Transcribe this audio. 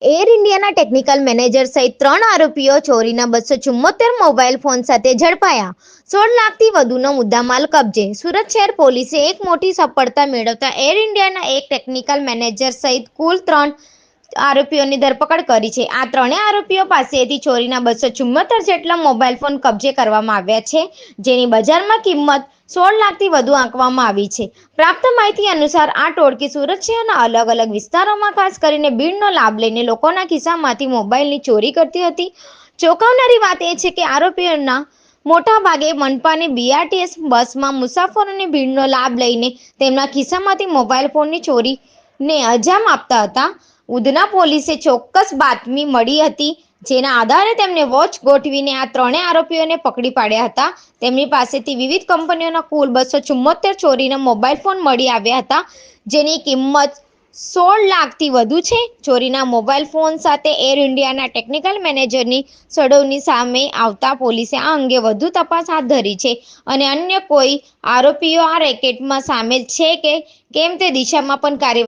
Air ઇન્ડિયાના technical manager સહિત 3 આરોપીઓ ચોરીના 274 મોબાઈલ ફોન સાથે ઝડપાયા. 16 લાખથી વધુનો મુદ્દામાલ કબજે. સુરત શહેર પોલીસે એક મોટી સફળતા મેળવતા એર ઇન્ડિયાના એક ટેકનિકલ મેનેજર સહિત કુલ 3 આરોપીઓની ધરપકડ કરી છે. આ ત્રણેય આરોપીઓ પાસેથી ચોરીના 274 જેટલા મોબાઈલ ફોન કબજે કરવામાં આવ્યા છે, જેની બજારમાં કિંમત 16 લાખથી વધુ આંકવામાં આવી છે. પ્રાપ્ત માહિતી અનુસાર આ ટોળકી સુરત શહેરના અલગ અલગ વિસ્તારોમાં ખાસ કરીને ભીડનો લાભ લઈને લોકોના ખિસ્સામાંથી મોબાઈલની ચોરી કરતી હતી. ચોંકાવનારી વાત એ છે કે આરોપીઓના મોટા ભાગે મનપાની બીઆરટીએસ બસમાં મુસાફરોની ભીડનો લાભ લઈને તેમના ખિસ્સામાંથી મોબાઈલ ફોનની ચોરીને અંજામ આપતા હતા. ઉધના પોલીસે ચોક્કસ બાતમી મળી હતી, જેના આધારે તેમને વોચ ગોઠવીને આ ત્રણેય આરોપીઓને પકડી પાડ્યા હતા. તેમની પાસેથી વિવિધ કંપનીઓના કુલ 274 ચોરીના મોબાઈલ ફોન મળી આવ્યા હતા, જેની કિંમત 16 લાખથી વધુ છે. ચોરીના મોબાઈલ ફોન સાથે એર ઇન્ડિયાના ટેકનિકલ મેનેજરની સંડોવણી સામે આવતા પોલીસે આ અંગે વધુ તપાસ હાથ ધરી છે અને અન્ય કોઈ આરોપીઓ આ રેકેટમાં સામેલ છે કે કેમ તે દિશામાં પણ કાર્યવાહી